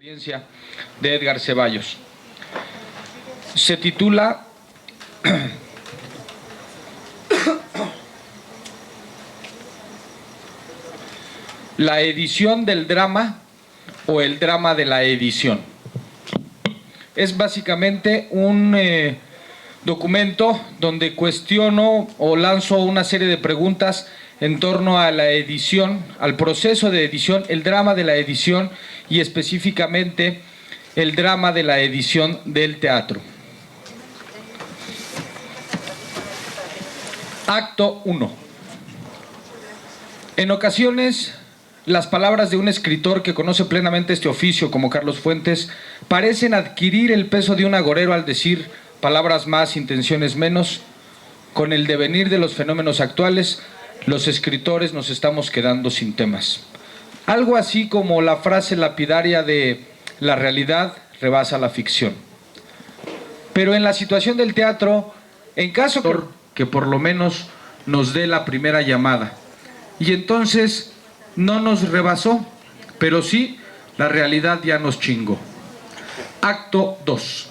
De Edgar Ceballos. Se titula La edición del drama o el drama de la edición. Es básicamente un documento donde cuestiono o lanzo una serie de preguntas en torno a la edición, al proceso de edición, el drama de la edición y específicamente el drama de la edición del teatro. Acto 1. En ocasiones, las palabras de un escritor que conoce plenamente este oficio, como Carlos Fuentes, parecen adquirir el peso de un agorero al decir palabras más, intenciones menos. Con el devenir de los fenómenos actuales, los escritores nos estamos quedando sin temas. Algo así como la frase lapidaria de la realidad rebasa la ficción. Pero en la situación del teatro, en caso que por lo menos nos dé la primera llamada, y entonces no nos rebasó, pero sí la realidad ya nos chingó. Acto 2.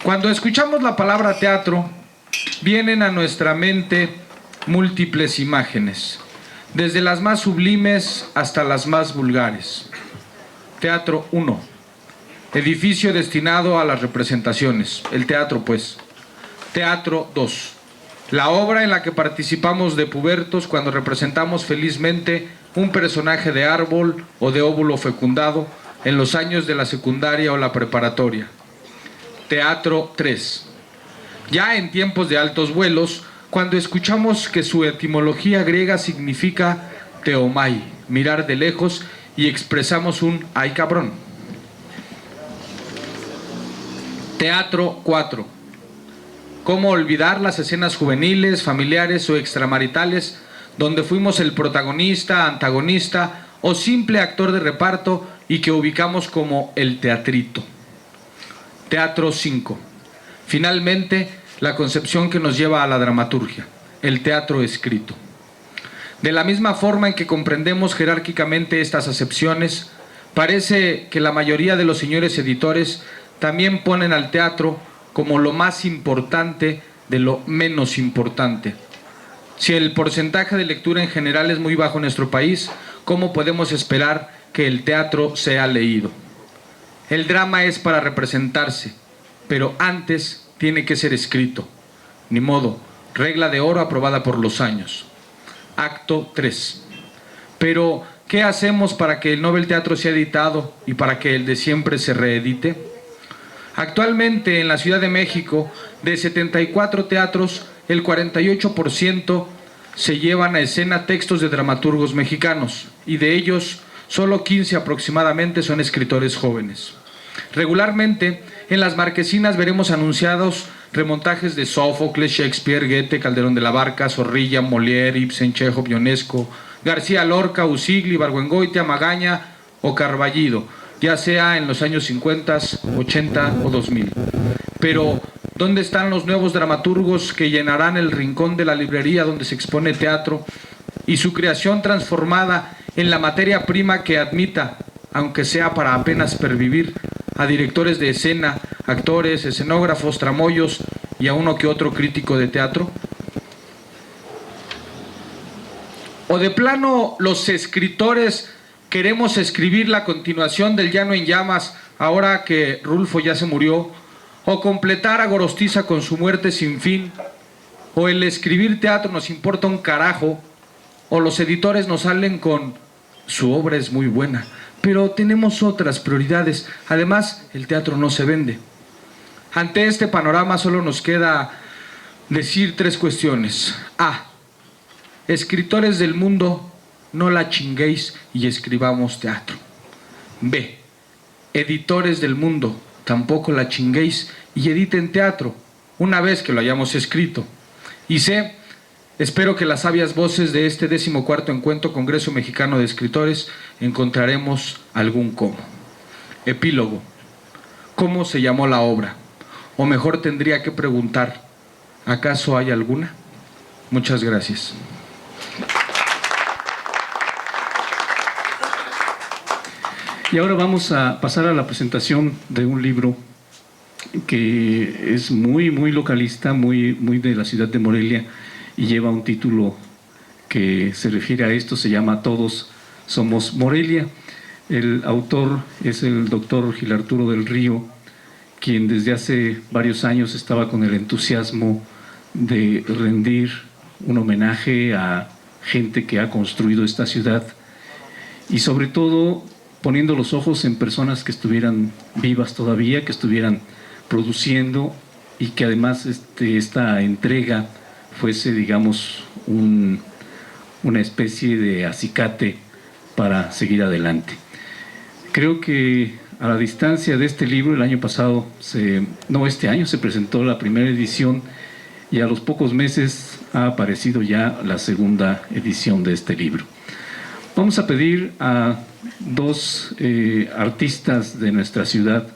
Cuando escuchamos la palabra teatro, vienen a nuestra mente múltiples imágenes, desde las más sublimes hasta las más vulgares. Teatro 1. Edificio destinado a las representaciones, el teatro pues. Teatro 2. La obra en la que participamos de pubertos cuando representamos felizmente un personaje de árbol o de óvulo fecundado en los años de la secundaria o la preparatoria. Teatro 3. Ya en tiempos de altos vuelos, cuando escuchamos que su etimología griega significa teomai, mirar de lejos, y expresamos un ay cabrón. Teatro 4. ¿Cómo olvidar las escenas juveniles, familiares o extramaritales donde fuimos el protagonista, antagonista o simple actor de reparto y que ubicamos como el teatrito? Teatro 5. Finalmente, la concepción que nos lleva a la dramaturgia, el teatro escrito. De la misma forma en que comprendemos jerárquicamente estas acepciones, parece que la mayoría de los señores editores también ponen al teatro como lo más importante de lo menos importante. Si el porcentaje de lectura en general es muy bajo en nuestro país, ¿cómo podemos esperar que el teatro sea leído? El drama es para representarse, pero antes tiene que ser escrito. Ni modo, regla de oro aprobada por los años. Acto 3. Pero, ¿qué hacemos para que el Nobel Teatro sea editado y para que el de siempre se reedite? Actualmente en la Ciudad de México, de 74 teatros, el 48% se llevan a escena textos de dramaturgos mexicanos, y de ellos, solo 15 aproximadamente son escritores jóvenes. Regularmente, en las marquesinas veremos anunciados remontajes de Sófocles, Shakespeare, Goethe, Calderón de la Barca, Zorrilla, Molière, Ibsen, Chekhov, Ionesco, García Lorca, Usigli, Ibargüengoitia, Magaña o Carballido, ya sea en los años 50, 80 o 2000. Pero, ¿dónde están los nuevos dramaturgos que llenarán el rincón de la librería donde se expone teatro y su creación transformada en la materia prima que admita, aunque sea para apenas pervivir, a directores de escena, actores, escenógrafos, tramoyos y a uno que otro crítico de teatro? ¿O de plano los escritores queremos escribir la continuación del Llano en Llamas ahora que Rulfo ya se murió? ¿O completar a Gorostiza con su muerte sin fin? ¿O el escribir teatro nos importa un carajo? ¿O los editores nos salen con su obra es muy buena, pero tenemos otras prioridades? Además, el teatro no se vende. Ante este panorama solo nos queda decir tres cuestiones. A. Escritores del mundo, no la chinguéis y escribamos teatro. B. Editores del mundo, tampoco la chinguéis y editen teatro una vez que lo hayamos escrito. Y C. Espero que las sabias voces de este 14º Encuentro Congreso Mexicano de Escritores encontraremos algún cómo. Epílogo. ¿Cómo se llamó la obra? O mejor tendría que preguntar, ¿acaso hay alguna? Muchas gracias. Y ahora vamos a pasar a la presentación de un libro que es muy localista, muy de la ciudad de Morelia, y lleva un título que se refiere a esto, se llama Todos somos Morelia. El autor es el doctor Gil Arturo del Río, quien desde hace varios años estaba con el entusiasmo de rendir un homenaje a gente que ha construido esta ciudad y sobre todo poniendo los ojos en personas que estuvieran vivas todavía, que estuvieran produciendo y que además esta entrega fuese, digamos, una especie de acicate para seguir adelante. Creo que a la distancia de este libro, el año pasado, este año se presentó la primera edición y a los pocos meses ha aparecido ya la segunda edición de este libro. Vamos a pedir a dos artistas de nuestra ciudad,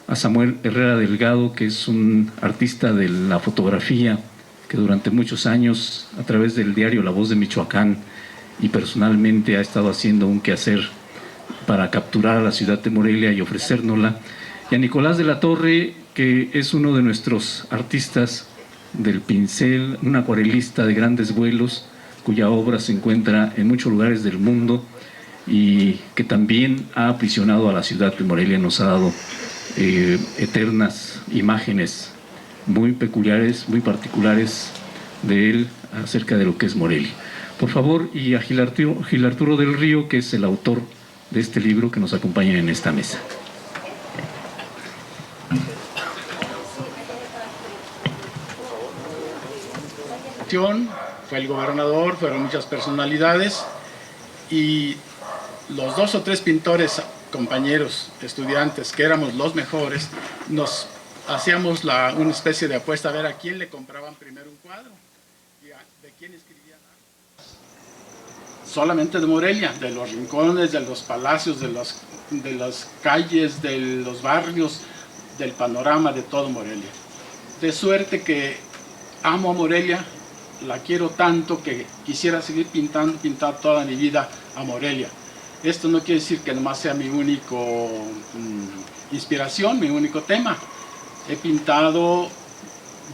a Samuel Herrera Delgado, que es un artista de la fotografía, que durante muchos años, a través del diario La Voz de Michoacán, y personalmente ha estado haciendo un quehacer para capturar a la ciudad de Morelia y ofrecérnosla, y a Nicolás de la Torre, que es uno de nuestros artistas del pincel, un acuarelista de grandes vuelos, cuya obra se encuentra en muchos lugares del mundo y que también ha aprisionado a la ciudad de Morelia. Nos ha dado eternas imágenes muy peculiares, muy particulares de él acerca de lo que es Morelia. Por favor, y a Gil Arturo del Río, que es el autor de este libro, que nos acompañen en esta mesa. Fue el gobernador, fueron muchas personalidades y los 2 o 3 pintores, compañeros, estudiantes, que éramos los mejores, nos hacíamos una especie de apuesta a ver a quién le compraban primero un cuadro y de quién escribían. Solamente de Morelia, de los rincones, de los palacios, de las calles, de los barrios, del panorama de todo Morelia. De suerte que amo a Morelia, la quiero tanto que quisiera seguir pintar toda mi vida a Morelia. Esto no quiere decir que nomás sea mi único inspiración, mi único tema. He pintado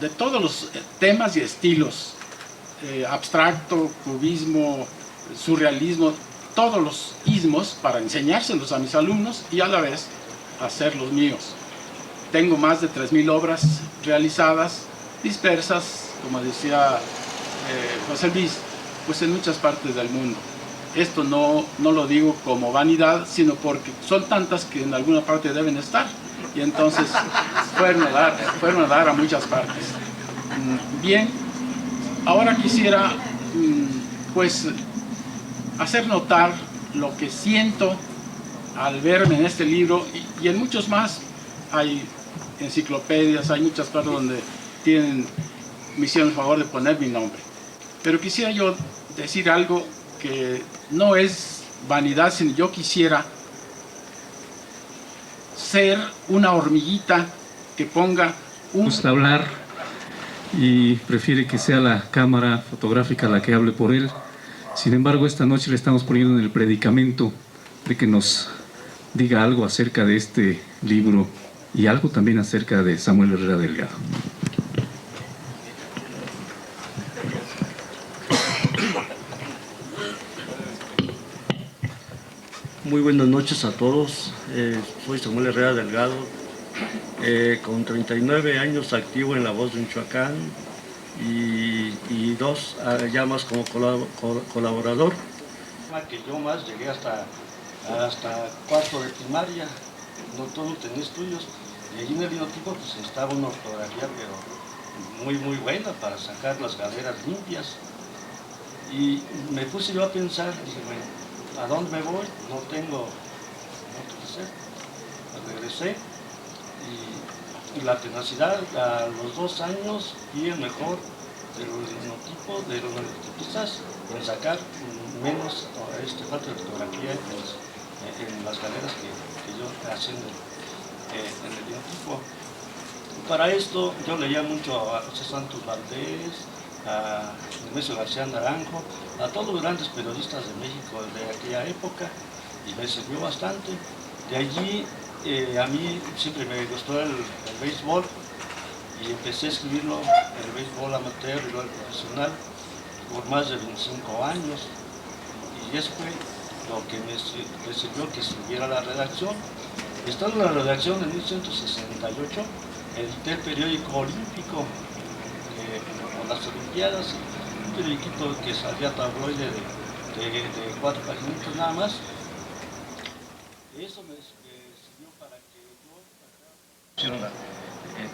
de todos los temas y estilos, abstracto, cubismo, surrealismo, todos los ismos para enseñárselos a mis alumnos y a la vez hacer los míos. Tengo más de 3,000 obras realizadas, dispersas, como decía José Luis, pues en muchas partes del mundo. Esto no lo digo como vanidad, sino porque son tantas que en alguna parte deben estar y entonces fueron a dar a muchas partes. Bien, ahora quisiera pues hacer notar lo que siento al verme en este libro y en muchos más. Hay enciclopedias, hay muchas partes donde me hicieron el favor de poner mi nombre. Pero quisiera yo decir algo que no es vanidad, sino yo quisiera ser una hormiguita que ponga Me gusta hablar y prefiere que sea la cámara fotográfica la que hable por él. Sin embargo, esta noche le estamos poniendo en el predicamento de que nos diga algo acerca de este libro y algo también acerca de Samuel Herrera Delgado. Muy buenas noches a todos. Soy Samuel Herrera Delgado, con 39 años activo en La Voz de Michoacán y 2 ya más como colaborador. Que yo más llegué hasta cuarto de primaria, no todo tenía estudios, y allí en el linotipo pues estaba una ortografía pero muy buena para sacar las galeras limpias. Y me puse yo a pensar, dije, bueno, ¿a dónde me voy? No tengo qué hacer. Regresé y la tenacidad a los 2 años y el mejor de los linotipistas en sacar menos falta de ortografía en las galeras que yo hacía en el linotipo. Para esto yo leía mucho a José Santos Valdés, a Nemesio García Naranjo, a todos los grandes periodistas de México de aquella época, y me sirvió bastante. De allí a mí siempre me gustó el béisbol y empecé a escribirlo, el béisbol amateur y luego el profesional, por más de 25 años. Y eso fue lo que me sirvió que subiera la redacción. Estando en la redacción en 1968, edité el periódico olímpico por las Olimpiadas, un periódico que salía tabloide de 4 páginas nada más. Eso me sirvió para que yo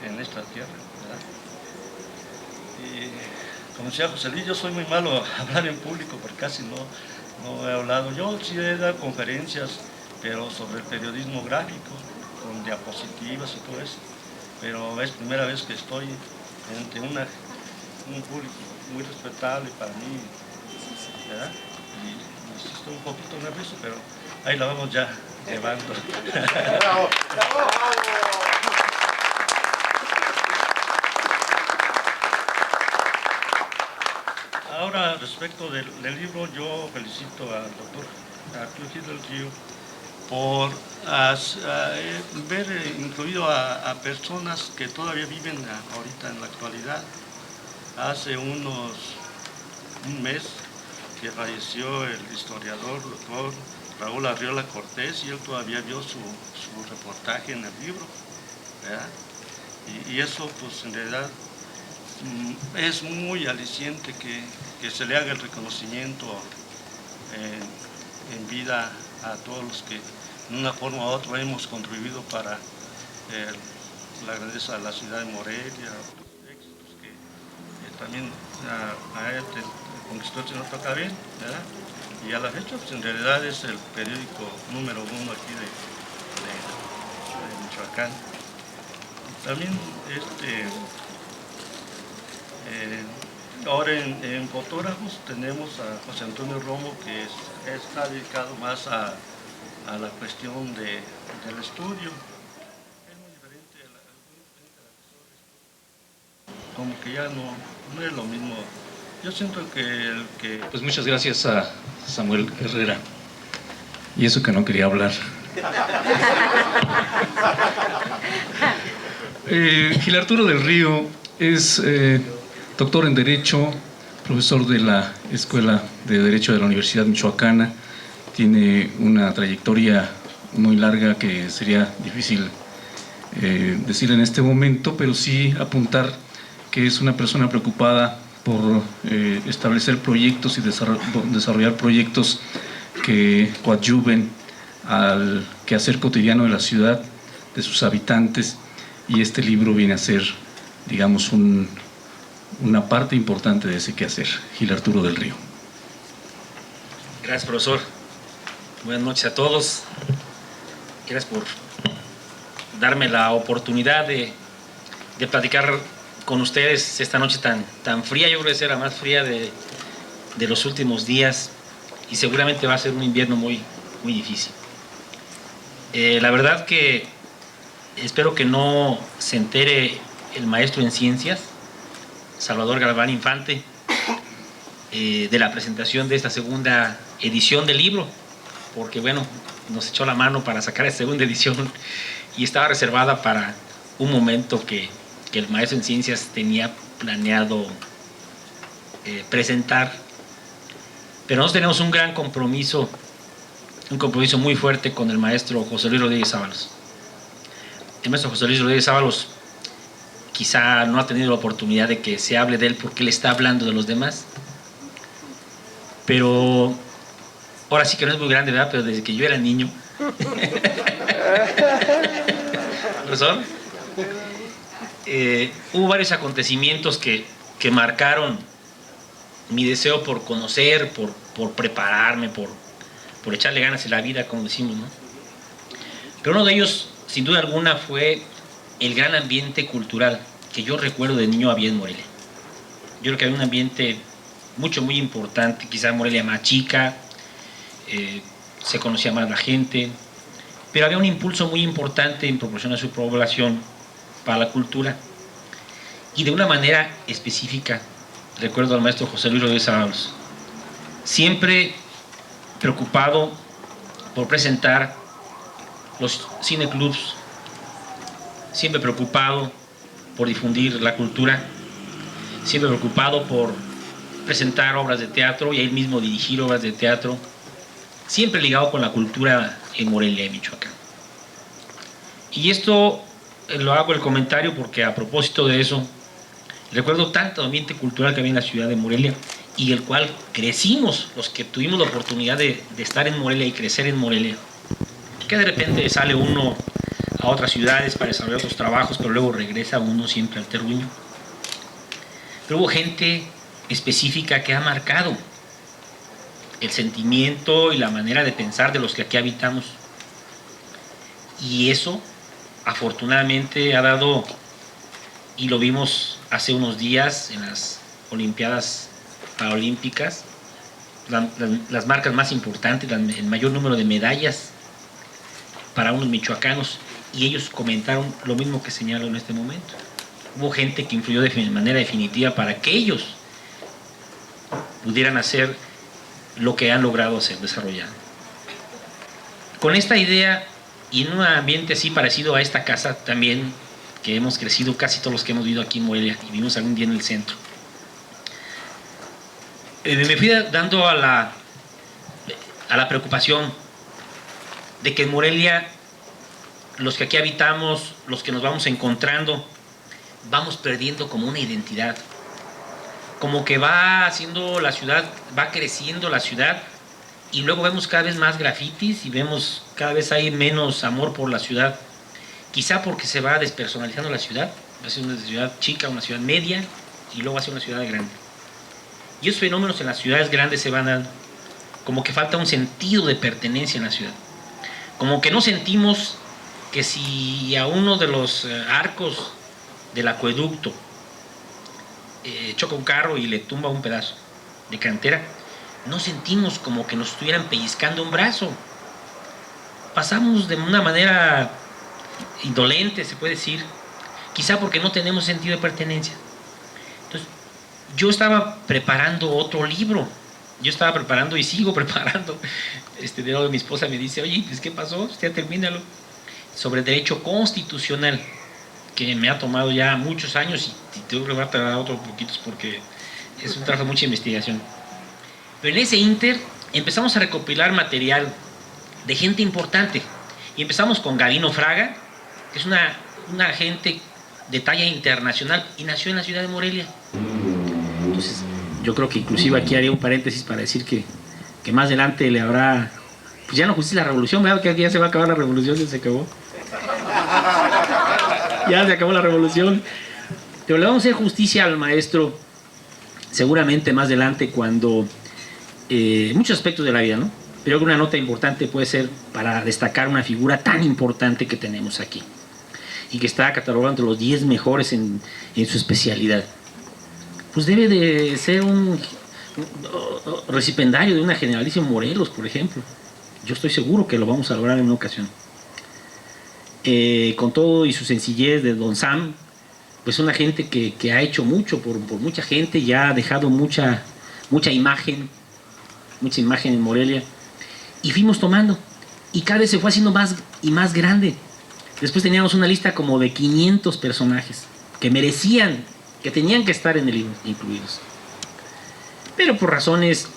en esta tierra, ¿verdad? Y como decía José Luis, yo soy muy malo a hablar en público porque casi no he hablado. Yo sí he dado conferencias, pero sobre el periodismo gráfico, con diapositivas y todo eso. Pero es primera vez que estoy ante un público muy respetable para mí, ¿verdad? Y estoy un poquito nervioso, pero ahí la vamos ya llevando. ¡Bravo! ¡Bravo! Ahora, respecto del libro, yo felicito al doctor Arturo Gil del Río por ver incluido a personas que todavía viven ahorita en la actualidad. Hace un mes que falleció el historiador doctor Raúl Arriola Cortés y él todavía vio su reportaje en el libro, ¿verdad? Y eso pues en realidad es muy aliciente que se le haga el reconocimiento en vida a todos los que de una forma u otra hemos contribuido para la grandeza de la ciudad de Morelia, los éxitos que también a él conquistó el señor Tocabén, ¿verdad? Y a la fecha pues en realidad es el periódico número 1 aquí de Michoacán. También ahora en fotógrafos tenemos a José Antonio Romo, que está dedicado más a la cuestión del estudio. Es muy diferente a la como que ya no es lo mismo. Yo siento que... Pues muchas gracias a Samuel Herrera. Y eso que no quería hablar. Gil Arturo del Río es doctor en Derecho, profesor de la Escuela de Derecho de la Universidad Michoacana. Tiene una trayectoria muy larga que sería difícil decir en este momento, pero sí apuntar que es una persona preocupada por establecer proyectos y desarrollar proyectos que coadyuven al quehacer cotidiano de la ciudad, de sus habitantes, y este libro viene a ser, digamos, una parte importante de ese quehacer. Gil Arturo del Río. Gracias, profesor. Buenas noches a todos. Gracias por darme la oportunidad de platicar con ustedes esta noche tan fría. Yo creo que será la más fría de los últimos días y seguramente va a ser un invierno muy difícil. La verdad que espero que no se entere el maestro en ciencias, Salvador Galván Infante, de la presentación de esta segunda edición del libro, porque bueno, nos echó la mano para sacar esta segunda edición y estaba reservada para un momento que el maestro en ciencias tenía planeado presentar. Pero nosotros tenemos un gran compromiso, un compromiso muy fuerte con el maestro José Luis Rodríguez Ábalos. El maestro José Luis Rodríguez Ábalos quizá no ha tenido la oportunidad de que se hable de él porque él está hablando de los demás. Pero ahora sí que no es muy grande, ¿verdad? Pero desde que yo era niño. ¿Razón? Hubo varios acontecimientos que marcaron mi deseo por conocer, por prepararme, por echarle ganas en la vida, como decimos, ¿no? Pero uno de ellos, sin duda alguna, fue el gran ambiente cultural que yo recuerdo de niño había en Morelia. Yo creo que había un ambiente muy importante, quizás Morelia más chica, se conocía más la gente, pero había un impulso muy importante en proporción a su población para la cultura. Y de una manera específica, recuerdo al maestro José Luis Rodríguez Ábalos, siempre preocupado por presentar los cineclubs, siempre preocupado por difundir la cultura, siempre preocupado por presentar obras de teatro y él mismo dirigir obras de teatro, siempre ligado con la cultura en Morelia, Michoacán. Y esto lo hago el comentario porque a propósito de eso, recuerdo tanto ambiente cultural que había en la ciudad de Morelia y el cual crecimos, los que tuvimos la oportunidad de estar en Morelia y crecer en Morelia, que de repente sale uno a otras ciudades para desarrollar otros trabajos, pero luego regresa uno siempre al terruño. Pero hubo gente específica que ha marcado el sentimiento y la manera de pensar de los que aquí habitamos. Y eso, afortunadamente, ha dado, y lo vimos hace unos días en las Olimpiadas Paralímpicas, las marcas más importantes, el mayor número de medallas para unos michoacanos, y ellos comentaron lo mismo que señalo en este momento. Hubo gente que influyó de manera definitiva para que ellos pudieran hacer lo que han logrado hacer, desarrollar. Con esta idea y en un ambiente así parecido a esta casa también, que hemos crecido casi todos los que hemos vivido aquí en Morelia y vivimos algún día en el centro, me fui dando a la preocupación de que en Morelia, los que aquí habitamos, los que nos vamos encontrando, vamos perdiendo como una identidad, como que va haciendo la ciudad, va creciendo la ciudad, y luego vemos cada vez más grafitis y vemos cada vez hay menos amor por la ciudad, quizá porque se va despersonalizando la ciudad, va a ser una ciudad chica, una ciudad media, y luego va a ser una ciudad grande. Y esos fenómenos en las ciudades grandes se van dando, como que falta un sentido de pertenencia en la ciudad, como que no sentimos que si a uno de los arcos del acueducto choca un carro y le tumba un pedazo de cantera, no sentimos como que nos estuvieran pellizcando un brazo. Pasamos de una manera indolente, se puede decir, quizá porque no tenemos sentido de pertenencia. Entonces, yo estaba preparando otro libro, yo estaba preparando y sigo preparando. De lado de mi esposa me dice, oye, pues ¿qué pasó? Ya termínalo. Sobre derecho constitucional, que me ha tomado ya muchos años y tengo que tardar otros poquitos porque es un trabajo de mucha investigación. Pero en ese inter empezamos a recopilar material de gente importante y empezamos con Gavino Fraga, que es una gente de talla internacional y nació en la ciudad de Morelia. Entonces yo creo que inclusive aquí haría un paréntesis para decir que más adelante le habrá, pues ya no justicia la revolución, ¿verdad? Que aquí ya se va a acabar la revolución, ya se acabó. Ya se acabó la revolución. Pero le vamos a hacer justicia al maestro seguramente más adelante cuando muchos aspectos de la vida, ¿no? Pero una nota importante puede ser para destacar una figura tan importante que tenemos aquí y que está catalogado entre los 10 mejores en su especialidad. Pues debe de ser un recipendario de una Generalísima Morelos, por ejemplo. Yo estoy seguro que lo vamos a lograr en una ocasión. Con todo y su sencillez de Don Sam, pues una gente que ha hecho mucho por mucha gente, ya ha dejado mucha imagen en Morelia, y fuimos tomando, y cada vez se fue haciendo más y más grande. Después teníamos una lista como de 500 personajes que merecían, que tenían que estar en el libro incluidos, pero por razones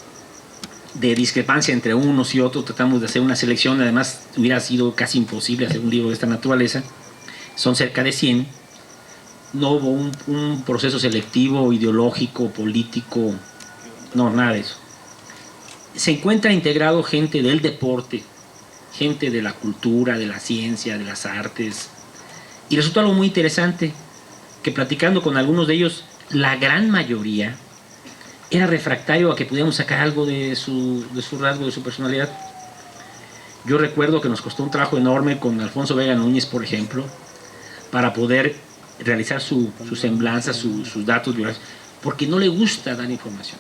de discrepancia entre unos y otros tratamos de hacer una selección. Además hubiera sido casi imposible hacer un libro de esta naturaleza, son cerca de 100. No hubo un proceso selectivo, ideológico, político, no, nada de eso. Se encuentra integrado gente del deporte, gente de la cultura, de la ciencia, de las artes, y resultó algo muy interesante, que platicando con algunos de ellos, la gran mayoría era refractario a que pudiéramos sacar algo de su rasgo, de su personalidad. Yo recuerdo que nos costó un trabajo enorme con Alfonso Vega Núñez, por ejemplo, para poder realizar su semblanza, sus datos biográficos, porque no le gusta dar información,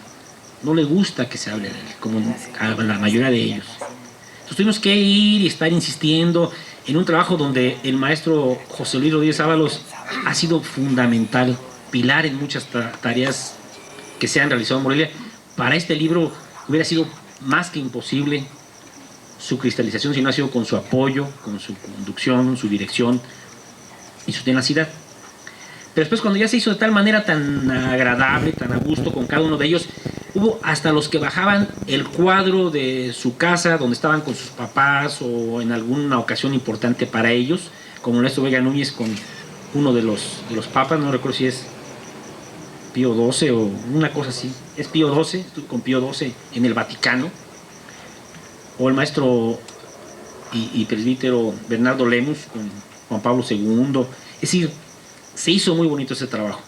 no le gusta que se hable de él, como a la mayoría de ellos. Entonces tuvimos que ir y estar insistiendo en un trabajo donde el maestro José Luis Rodríguez Ábalos ha sido fundamental, pilar en muchas tareas que se han realizado en Morelia. Para este libro hubiera sido más que imposible su cristalización, sino ha sido con su apoyo, con su conducción, su dirección y su tenacidad. Pero después, cuando ya se hizo de tal manera tan agradable, tan a gusto con cada uno de ellos, hubo hasta los que bajaban el cuadro de su casa donde estaban con sus papás o en alguna ocasión importante para ellos, como Ernesto Vega Núñez con uno de los papas, no recuerdo si es Pío XII o una cosa así, es Pío XII, estuve con Pío XII en el Vaticano, o el maestro y presbítero Bernardo Lemus con Juan Pablo II. Es decir, se hizo muy bonito ese trabajo.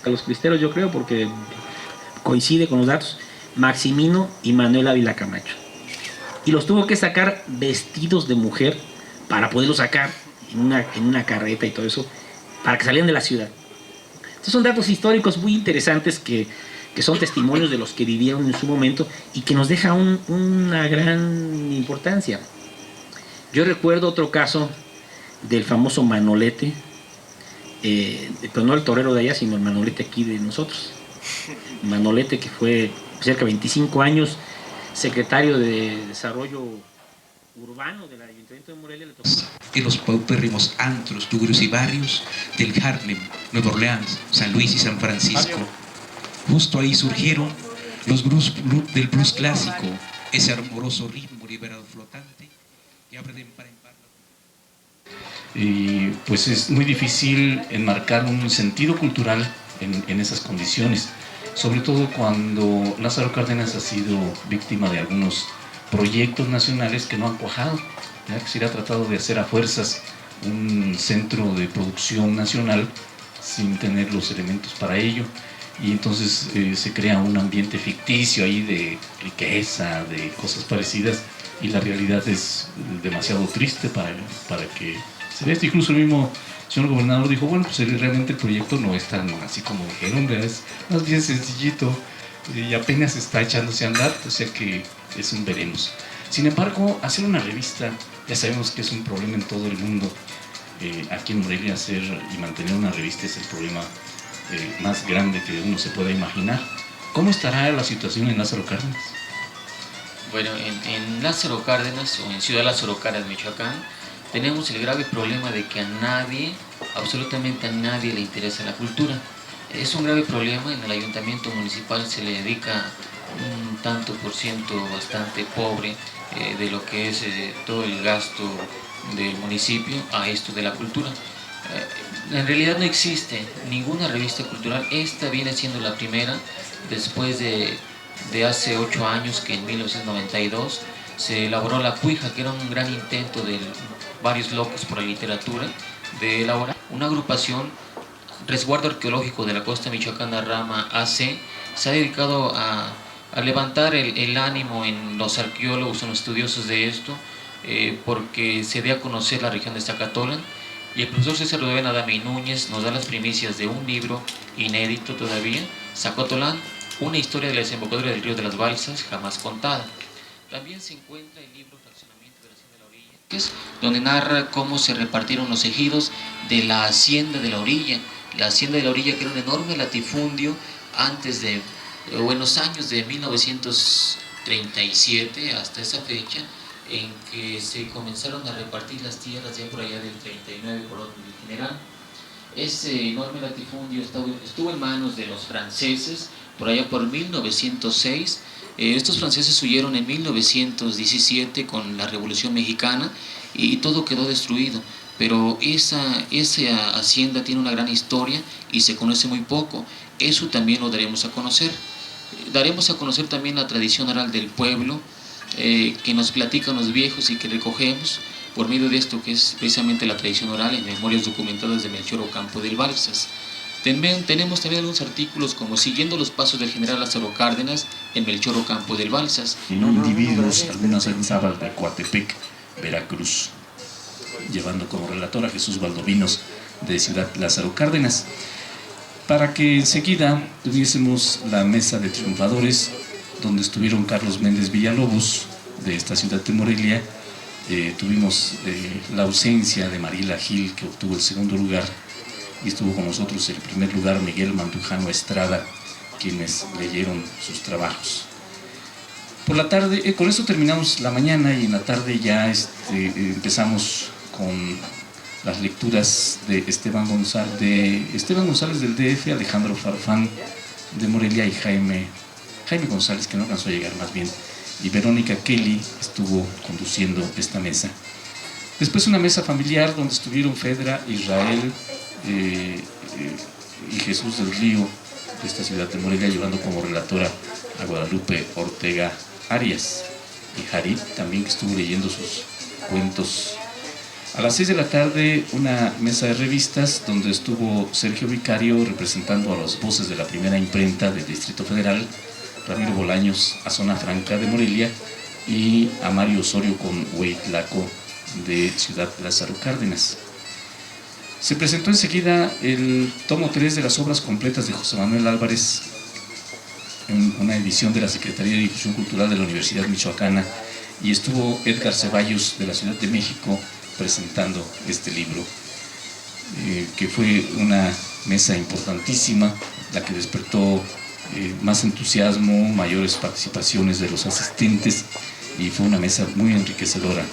A los cristeros, yo creo, porque coincide con los datos, Maximino y Manuel Ávila Camacho. Y los tuvo que sacar vestidos de mujer para poderlos sacar en una carreta y todo eso, para que salieran de la ciudad. Estos son datos históricos muy interesantes que son testimonios de los que vivieron en su momento y que nos deja una gran importancia. Yo recuerdo otro caso del famoso Manolete, pero no el torero de allá, sino el Manolete aquí de nosotros. Manolete, que fue cerca de 25 años secretario de Desarrollo Urbano del Ayuntamiento de Morelia. En los paupérrimos antros, lúgubres y barrios del Harlem, Nueva Orleans, San Luis y San Francisco. Justo ahí surgieron los del blues clásico, ese amoroso ritmo liberado flotante que abre de par en par. Y pues es muy difícil enmarcar un sentido cultural en esas condiciones, sobre todo cuando Lázaro Cárdenas ha sido víctima de algunos proyectos nacionales que no han cuajado, ya que se ha tratado de hacer a fuerzas un centro de producción nacional sin tener los elementos para ello, y entonces se crea un ambiente ficticio ahí de riqueza, de cosas parecidas, y la realidad es demasiado triste para que se vea esto. Incluso el mismo señor gobernador dijo, bueno, pues realmente el proyecto no es tan así como dijeron, es más bien sencillito y apenas está echándose a andar, o sea que es un veremos. Sin embargo, hacer una revista, ya sabemos que es un problema en todo el mundo. Aquí en Morelia hacer y mantener una revista es el problema más grande que uno se pueda imaginar. ¿Cómo estará la situación en Lázaro Cárdenas? Bueno, en Lázaro Cárdenas o en Ciudad Lázaro Cárdenas, Michoacán, tenemos el grave problema de que a nadie, absolutamente a nadie le interesa la cultura. Es un grave problema. En el ayuntamiento municipal se le dedica un tanto por ciento bastante pobre de lo que es todo el gasto del municipio a esto de la cultura. En realidad no existe ninguna revista cultural. Esta viene siendo la primera después de hace 8 años, que en 1992 se elaboró La Cuija, que era un gran intento de varios locos por la literatura de elaborar una agrupación. Resguardo Arqueológico de la Costa Michoacana Rama AC se ha dedicado a levantar el ánimo en los arqueólogos, en los estudiosos de esto, porque se dé a conocer la región de Zacatolán, y el profesor César Rubén Adame Núñez nos da las primicias de un libro inédito todavía, Zacatolán, una historia de la desembocadura del río de las Balsas jamás contada. También se encuentra el libro Fraccionamiento de la Hacienda de la Orilla, donde narra cómo se repartieron los ejidos de la Hacienda de la Orilla. La Hacienda de la Orilla, que era un enorme latifundio antes de, o en los años de 1937 hasta esa fecha, en que se comenzaron a repartir las tierras ya por allá del 39 por orden general. Ese enorme latifundio estuvo en manos de los franceses por allá por 1906. Estos franceses huyeron en 1917 con la Revolución Mexicana y todo quedó destruido. Pero esa hacienda tiene una gran historia y se conoce muy poco. Eso también lo daremos a conocer. Daremos a conocer también la tradición oral del pueblo, que nos platican los viejos y que recogemos por medio de esto que es precisamente la tradición oral en memorias documentadas de Melchor Ocampo del Balsas. Tenemos también algunos artículos como Siguiendo los pasos del general Lázaro Cárdenas en Melchor Ocampo del Balsas. Individuos, algunos en Zabal de Coatepec, Veracruz, llevando como relator a Jesús Valdovinos de Ciudad Lázaro Cárdenas, para que enseguida tuviésemos la mesa de triunfadores, donde estuvieron Carlos Méndez Villalobos, de esta ciudad de Morelia. Tuvimos la ausencia de Mariela Gil, que obtuvo el segundo lugar, y estuvo con nosotros el primer lugar Miguel Mandujano Estrada, quienes leyeron sus trabajos. Por la tarde, con esto terminamos la mañana y en la tarde ya empezamos con las lecturas de Esteban González del DF, Alejandro Farfán de Morelia y Jaime González, que no alcanzó a llegar más bien, y Verónica Kelly estuvo conduciendo esta mesa. Después una mesa familiar donde estuvieron Fedra, Israel y Jesús del Río de esta ciudad de Morelia, llevando como relatora a Guadalupe Ortega Arias, y Harit también, que estuvo leyendo sus cuentos. A las 6 de la tarde una mesa de revistas donde estuvo Sergio Vicario representando a las voces de la primera imprenta del Distrito Federal, Ramiro Bolaños a Zona Franca de Morelia y a Mario Osorio con Hueytlaco de Ciudad Lázaro Cárdenas. Se presentó enseguida el tomo 3 de las obras completas de José Manuel Álvarez, en una edición de la Secretaría de Difusión Cultural de la Universidad Michoacana, y estuvo Edgar Ceballos de la Ciudad de México presentando este libro, que fue una mesa importantísima, la que despertó más entusiasmo, mayores participaciones de los asistentes, y fue una mesa muy enriquecedora.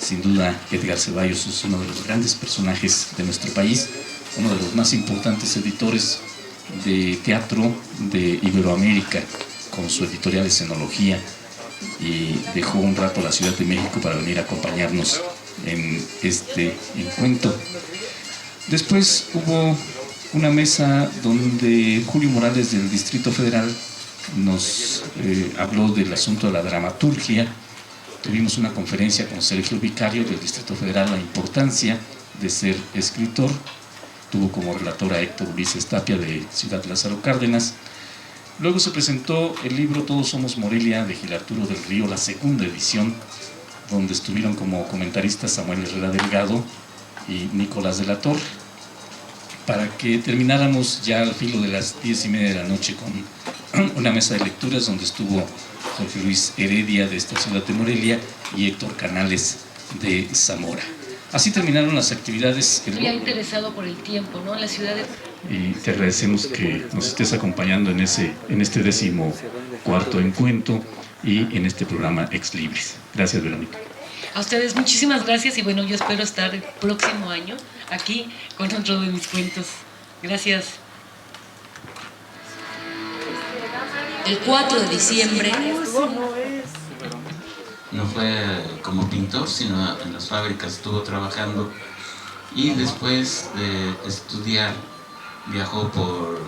Sin duda, Edgar Ceballos es uno de los grandes personajes de nuestro país, uno de los más importantes editores de teatro de Iberoamérica, con su editorial de Escenología, y dejó un rato la Ciudad de México para venir a acompañarnos en este encuentro. Después hubo una mesa donde Julio Morales del Distrito Federal nos habló del asunto de la dramaturgia. Tuvimos una conferencia con Sergio Vicario del Distrito Federal, la importancia de ser escritor. Tuvo como relator a Héctor Ulises Tapia de Ciudad Lázaro Cárdenas. Luego se presentó el libro Todos Somos Morelia de Gil Arturo del Río, la segunda edición, donde estuvieron como comentaristas Samuel Herrera Delgado y Nicolás de la Torre, para que termináramos ya al filo de las 10:30 de la noche con una mesa de lecturas donde estuvo Jorge Luis Heredia de esta ciudad de Morelia y Héctor Canales de Zamora. Así terminaron las actividades. Estoy interesado por el tiempo, ¿no? En la ciudad de... Y te agradecemos que nos estés acompañando en este 14º encuentro y en este programa Ex Libris. Gracias, Verónica. A ustedes muchísimas gracias, y bueno, yo espero estar el próximo año aquí con otro de mis cuentos. Gracias. El 4 de diciembre... No fue como pintor, sino en las fábricas estuvo trabajando, y después de estudiar viajó por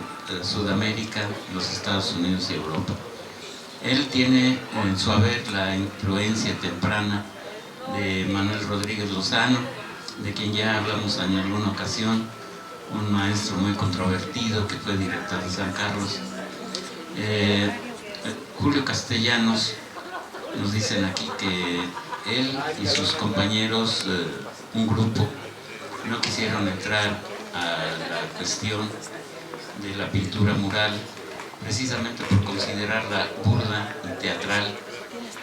Sudamérica, los Estados Unidos y Europa. Él tiene en su haber la influencia temprana de Manuel Rodríguez Lozano, de quien ya hablamos en alguna ocasión, un maestro muy controvertido que fue director de San Carlos. Julio Castellanos, nos dicen aquí que él y sus compañeros, un grupo, no quisieron entrar a la cuestión de la pintura mural, precisamente por considerarla burda y teatral,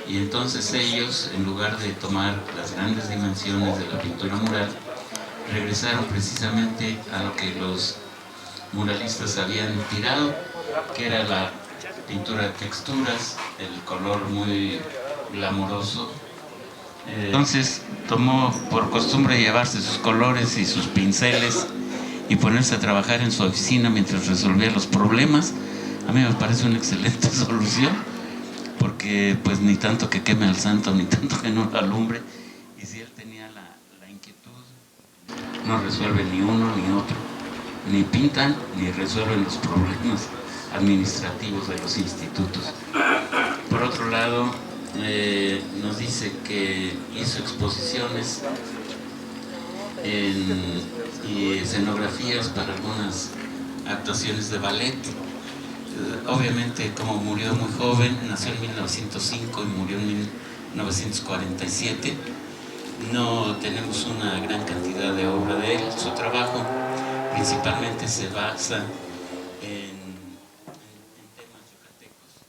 y entonces ellos, en lugar de tomar las grandes dimensiones de la pintura mural, regresaron precisamente a lo que los muralistas habían tirado, que era la pintura de texturas, el color muy glamuroso. Entonces tomó por costumbre llevarse sus colores y sus pinceles y ponerse a trabajar en su oficina mientras resolvía los problemas. A mí me parece una excelente solución, porque pues ni tanto que queme al santo, ni tanto que no lo alumbre, y si él tenía la inquietud, no resuelve ni uno ni otro, ni pintan ni resuelven los problemas administrativos de los institutos. Por otro lado, nos dice que hizo exposiciones y escenografías para algunas actuaciones de ballet. Obviamente, como murió muy joven, nació en 1905 y murió en 1947, no tenemos una gran cantidad de obra de él. Su trabajo principalmente se basa en temas yucatecos.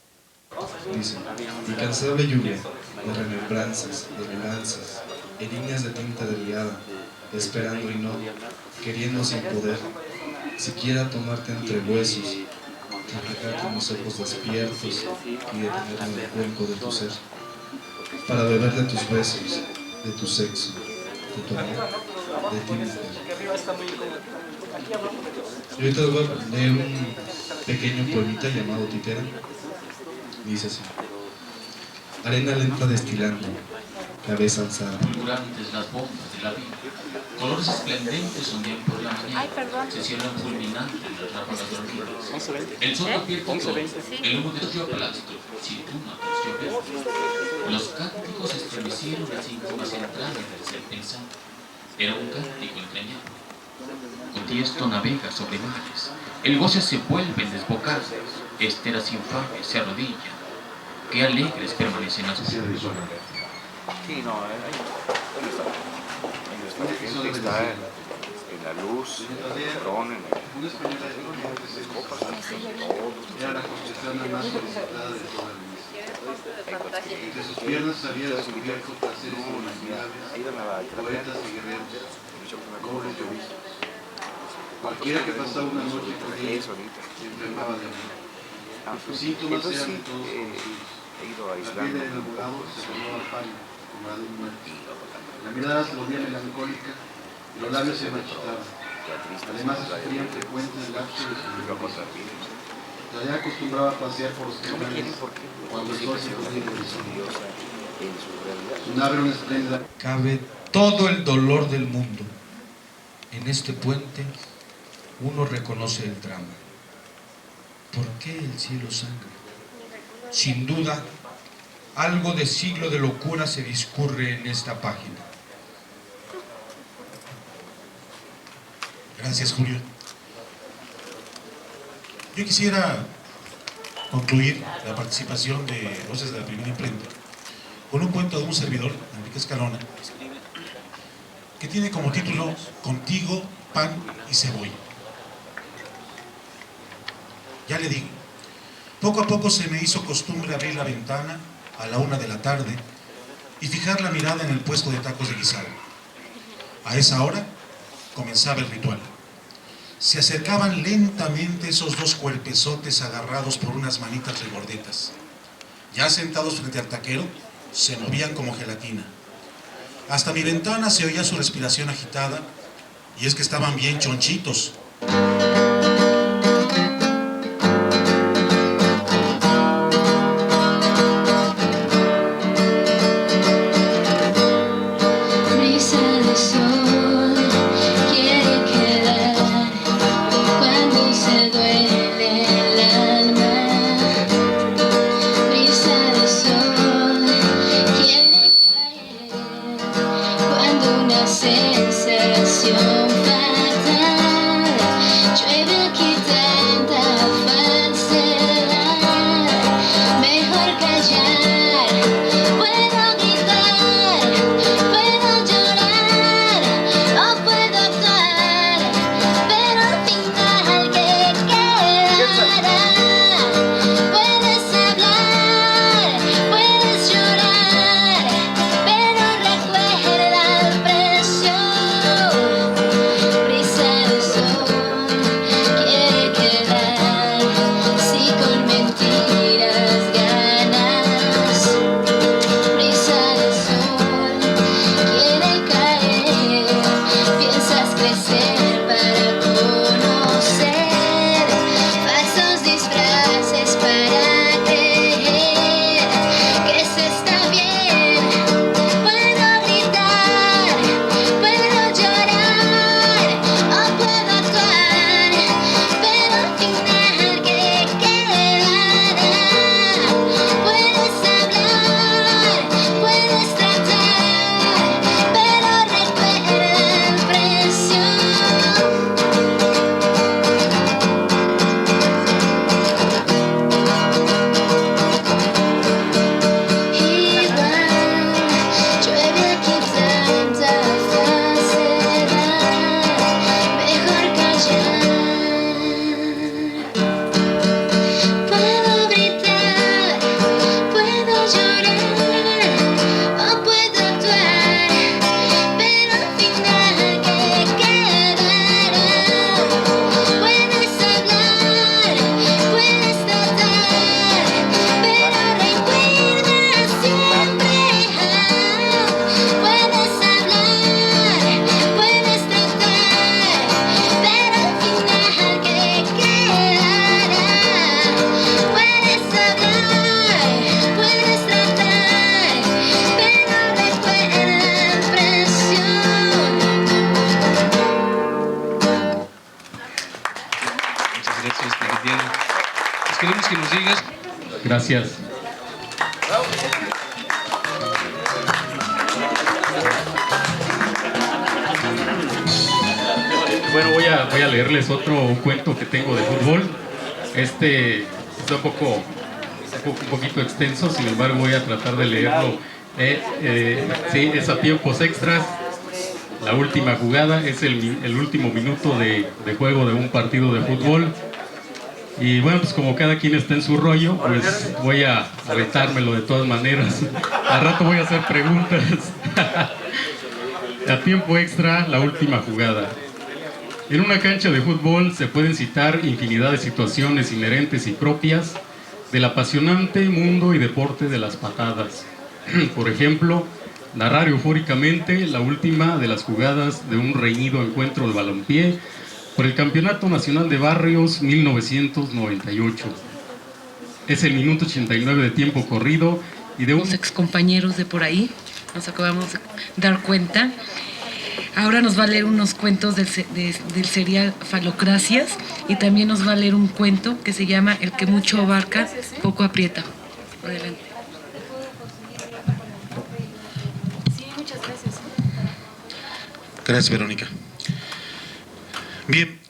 Dice: incansable lluvia de remembranzas, de relanzas, y líneas de tinta delgada, esperando y no, queriendo sin poder, siquiera tomarte entre huesos, reflejar con mis ojos despiertos y detenerme en el cuenco de tu ser, para beber de tus besos, de tu sexo, de tu amor, de ti mujer. Y ahorita les voy a leer un pequeño poemita llamado Titera. Dice así: arena lenta destilando, cabeza alzada. Fulgurantes las bombas de la vida, colores esplendentes ondean por la mañana, se cierran fulminantes las ráfagas dormidas. El sol advierte todo, el humo de Teoplastro, sin una atención. Los cánticos estremecieron las íntimas entrañas del ser pensante. Era un cántico entrañable. Cotiesto navega sobre mares, el goce se vuelve en desbocados, esteras infames se arrodillan, qué alegres permanecen las mujeres. Sí, no, nuestra gente está en la luz, en el ron, en las copas, era la concepción más solicitada de toda la misa. Entre sus piernas había descubierto placeres inimaginables, poetas y guerreros, nobles y obispos. Cualquiera que pasaba una noche con ella se enfermaba de amor. Sus síntomas eran de todos conocidos. La piel del enamorado se tornaba pálida, como la de un muerto. La mirada se volvía melancólica y los labios se marchitaban. Además sufrían frecuentes lapsos de sonrisa. Todavía acostumbraba a pasear por los canales cuando el sol se ponía en el horizonte. Su nave era una espléndida. Cabe todo el dolor del mundo. En este puente uno reconoce el drama. ¿Por qué el cielo sangra? Sin duda, algo de siglo de locura se discurre en esta página. Gracias, Julio. Yo quisiera concluir la participación de Voces de la Primera Imprenta con un cuento de un servidor, Enrique Escalona, que tiene como título Contigo, pan y cebolla. Ya le digo, poco a poco se me hizo costumbre abrir la ventana a la 1 de la tarde y fijar la mirada en el puesto de tacos de guisado. A esa hora comenzaba el ritual. Se acercaban lentamente esos dos cuerpezotes agarrados por unas manitas regordetas. Ya sentados frente al taquero, se movían como gelatina. Hasta mi ventana se oía su respiración agitada, y es que estaban bien chonchitos. que nos digas. Gracias. Bueno, voy a leerles otro cuento que tengo de fútbol. Este está un poquito extenso, sin embargo voy a tratar de leerlo. Sí, es a tiempos extras. La última jugada es el último minuto de juego de un partido de fútbol. Y bueno, pues como cada quien está en su rollo, pues voy a aventármelo de todas maneras. Al rato voy a hacer preguntas. A tiempo extra, la última jugada. En una cancha de fútbol se pueden citar infinidad de situaciones inherentes y propias del apasionante mundo y deporte de las patadas. Por ejemplo, narrar eufóricamente la última de las jugadas de un reñido encuentro de balompié por el Campeonato Nacional de Barrios 1998. Es el minuto 89 de tiempo corrido y de unos excompañeros de por ahí, nos acabamos de dar cuenta. Ahora nos va a leer unos cuentos del serial Falocracias y también nos va a leer un cuento que se llama El que mucho abarca, poco aprieta. Adelante. Sí, muchas gracias. Gracias, Verónica. Bien,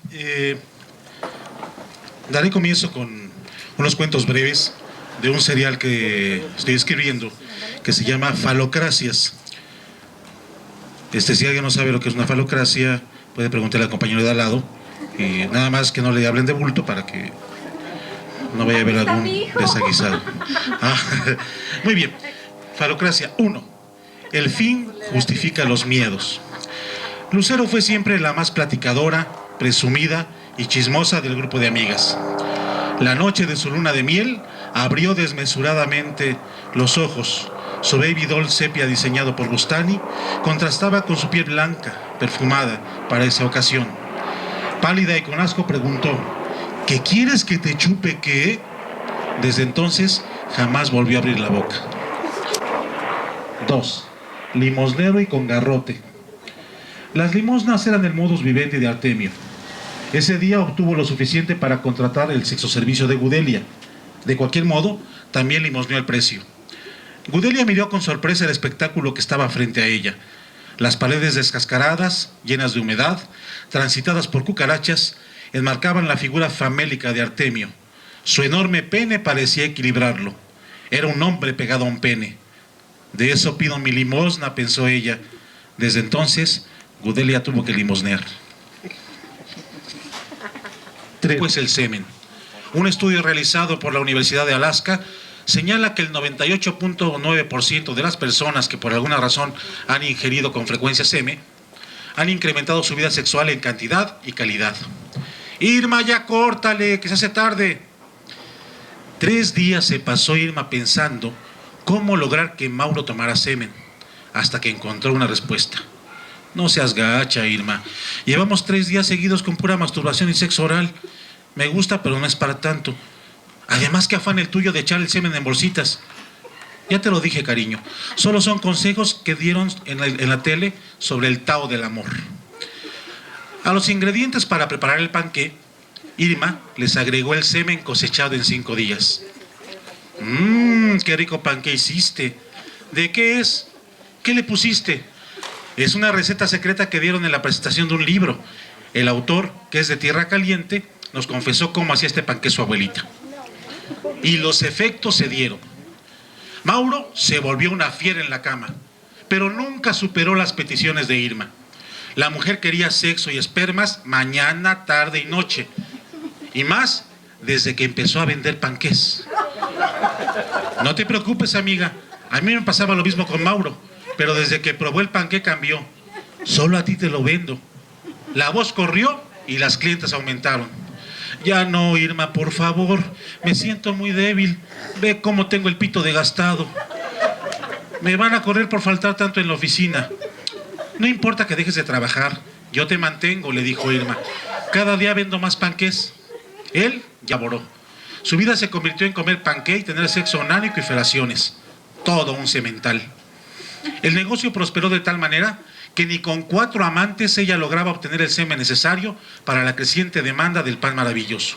daré comienzo con unos cuentos breves de un serial que estoy escribiendo que se llama Falocracias. Si alguien no sabe lo que es una falocracia, puede preguntarle al compañero de al lado, y nada más que no le hablen de bulto para que no vaya a haber algún desaguisado. Muy bien, falocracia 1. El fin justifica los miedos. Lucero fue siempre la más platicadora, presumida y chismosa del grupo de amigas. La noche de su luna de miel abrió desmesuradamente los ojos. Su baby doll sepia diseñado por Bustani contrastaba con su piel blanca, perfumada para esa ocasión. Pálida y con asco preguntó: ¿qué quieres que te chupe qué? Desde entonces jamás volvió a abrir la boca. 2. Limosnero y con garrote. Las limosnas eran el modus vivendi de Artemio. Ese día obtuvo lo suficiente para contratar el sexoservicio de Gudelia. De cualquier modo, también limosneó el precio. Gudelia miró con sorpresa el espectáculo que estaba frente a ella. Las paredes descascaradas, llenas de humedad, transitadas por cucarachas, enmarcaban la figura famélica de Artemio. Su enorme pene parecía equilibrarlo. Era un hombre pegado a un pene. De eso pido mi limosna, pensó ella. Desde entonces, Gudelia tuvo que limosnear. 3. Pues el semen. Un estudio realizado por la Universidad de Alaska señala que el 98.9% de las personas que por alguna razón han ingerido con frecuencia semen han incrementado su vida sexual en cantidad y calidad. Irma, ya córtale, que se hace tarde. 3 días se pasó Irma pensando cómo lograr que Mauro tomara semen, hasta que encontró una respuesta. No seas gacha, Irma. Llevamos 3 días seguidos con pura masturbación y sexo oral. Me gusta, pero no es para tanto. Además, qué afán el tuyo de echar el semen en bolsitas. Ya te lo dije, cariño. Solo son consejos que dieron en la tele sobre el Tao del amor. A los ingredientes para preparar el panqué, Irma les agregó el semen cosechado en 5 días. ¡Qué rico panqué hiciste! ¿De qué es? ¿Qué le pusiste? Es una receta secreta que dieron en la presentación de un libro. El autor, que es de Tierra Caliente, nos confesó cómo hacía este panqué su abuelita. Y los efectos se dieron. Mauro se volvió una fiera en la cama, pero nunca superó las peticiones de Irma. La mujer quería sexo y espermas mañana, tarde y noche. Y más desde que empezó a vender panqués. No te preocupes, amiga. A mí me pasaba lo mismo con Mauro, pero desde que probó el panqué cambió. Solo a ti te lo vendo. La voz corrió y las clientes aumentaron. Ya no, Irma, por favor. Me siento muy débil. Ve cómo tengo el pito desgastado. Me van a correr por faltar tanto en la oficina. No importa que dejes de trabajar. Yo te mantengo, le dijo Irma. Cada día vendo más panqués. Él ya borró. Su vida se convirtió en comer panqué y tener sexo onánico y felaciones. Todo un semental. El negocio prosperó de tal manera que ni con 4 amantes ella lograba obtener el semen necesario para la creciente demanda del pan maravilloso.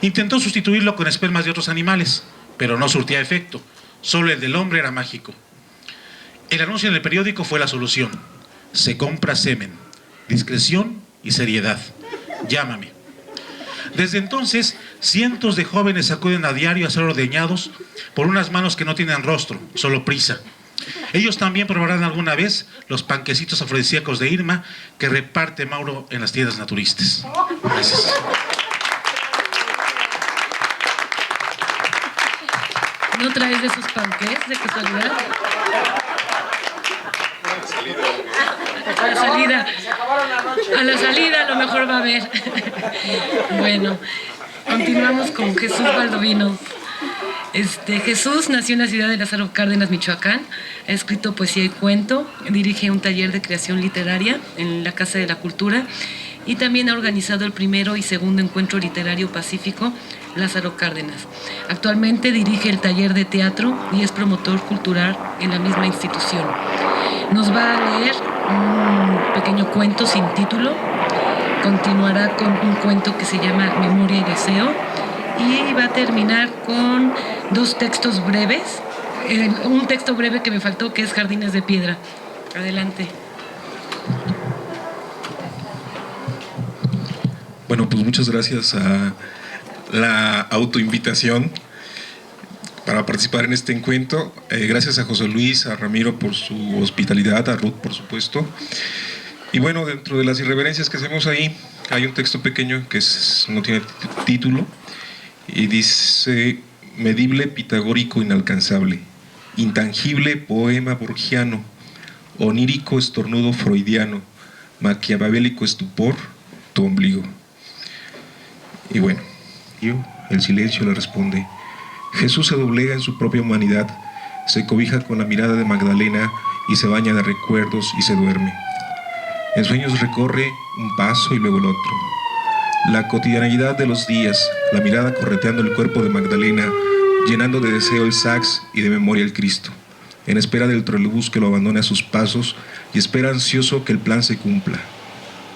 Intentó sustituirlo con espermas de otros animales, pero no surtía efecto. Solo el del hombre era mágico. El anuncio en el periódico fue la solución. Se compra semen, discreción y seriedad. Llámame. Desde entonces, cientos de jóvenes acuden a diario a ser ordeñados por unas manos que no tienen rostro, solo prisa. Ellos también probarán alguna vez los panquecitos afrodisíacos de Irma que reparte Mauro en las tiendas naturistas. Gracias. ¿No traes de esos panqués de casualidad? A la salida a lo mejor va a haber. Bueno, continuamos con Jesús Valdovinos. Jesús nació en la ciudad de Lázaro Cárdenas, Michoacán. Ha escrito poesía y cuento, dirige un taller de creación literaria en la Casa de la Cultura y también ha organizado el primero y segundo encuentro literario pacífico Lázaro Cárdenas. Actualmente dirige el taller de teatro y es promotor cultural en la misma institución. Nos va a leer un pequeño cuento sin título, continuará con un cuento que se llama Memoria y Deseo y va a terminar con dos textos breves, un texto breve que me faltó que es Jardines de Piedra. Adelante. Bueno, pues muchas gracias a la autoinvitación para participar en este encuentro. Gracias a José Luis, a Ramiro por su hospitalidad, a Ruth por supuesto. Y bueno, dentro de las irreverencias que hacemos ahí, hay un texto pequeño que no tiene título y dice: medible, pitagórico, inalcanzable, intangible, poema borgiano, onírico, estornudo freudiano, maquiavélico estupor, tu ombligo. Y bueno, el silencio le responde. Jesús se doblega en su propia humanidad, se cobija con la mirada de Magdalena y se baña de recuerdos y se duerme. En sueños recorre un paso y luego el otro. La cotidianeidad de los días, la mirada correteando el cuerpo de Magdalena, llenando de deseo el sax y de memoria el Cristo, en espera del trolebús que lo abandone a sus pasos y espera ansioso que el plan se cumpla.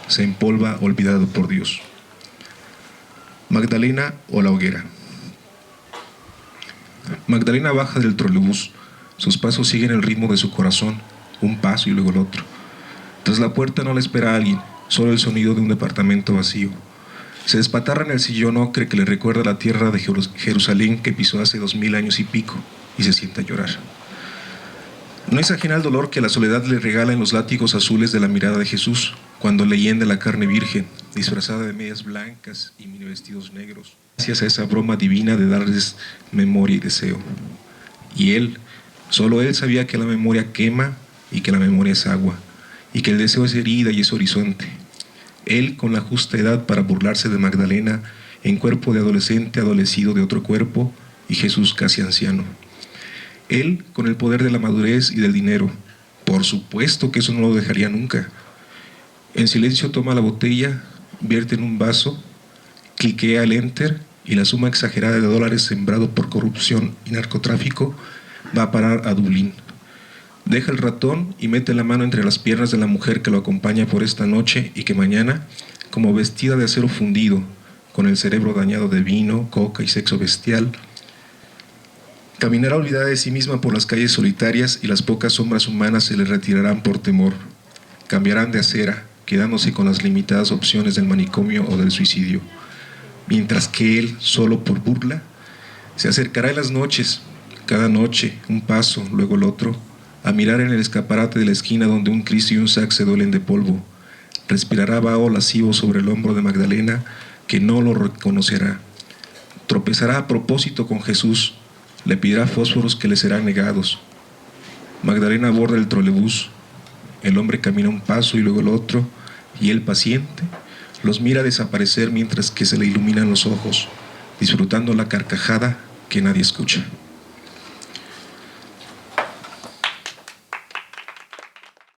Se empolva olvidado por Dios. Magdalena o la hoguera. Magdalena baja del trolebús, sus pasos siguen el ritmo de su corazón, un paso y luego el otro. Tras la puerta no la espera alguien, solo el sonido de un departamento vacío. Se despatarra en el sillón ocre que le recuerda la tierra de Jerusalén que pisó hace 2000 años y pico, y se sienta a llorar. No es ajena al dolor que la soledad le regala en los látigos azules de la mirada de Jesús, cuando le hiende la carne virgen, disfrazada de medias blancas y mini vestidos negros, gracias a esa broma divina de darles memoria y deseo. Y él, solo él sabía que la memoria quema y que la memoria es agua, y que el deseo es herida y es horizonte. Él, con la justa edad para burlarse de Magdalena, en cuerpo de adolescente adolecido de otro cuerpo, y Jesús casi anciano. Él, con el poder de la madurez y del dinero, por supuesto que eso no lo dejaría nunca. En silencio toma la botella, vierte en un vaso, cliquea el enter y la suma exagerada de dólares sembrado por corrupción y narcotráfico va a parar a Dublín. Deja el ratón y mete la mano entre las piernas de la mujer que lo acompaña por esta noche y que mañana, como vestida de acero fundido, con el cerebro dañado de vino, coca y sexo bestial, caminará olvidada de sí misma por las calles solitarias y las pocas sombras humanas se le retirarán por temor. Cambiarán de acera, quedándose con las limitadas opciones del manicomio o del suicidio. Mientras que él, solo por burla, se acercará en las noches, cada noche, un paso, luego el otro, a mirar en el escaparate de la esquina donde un Cristo y un sax se duelen de polvo. Respirará vaho lascivo sobre el hombro de Magdalena, que no lo reconocerá. Tropezará a propósito con Jesús, le pedirá fósforos que le serán negados. Magdalena aborda el trolebús, el hombre camina un paso y luego el otro, y él, paciente, los mira desaparecer mientras que se le iluminan los ojos, disfrutando la carcajada que nadie escucha.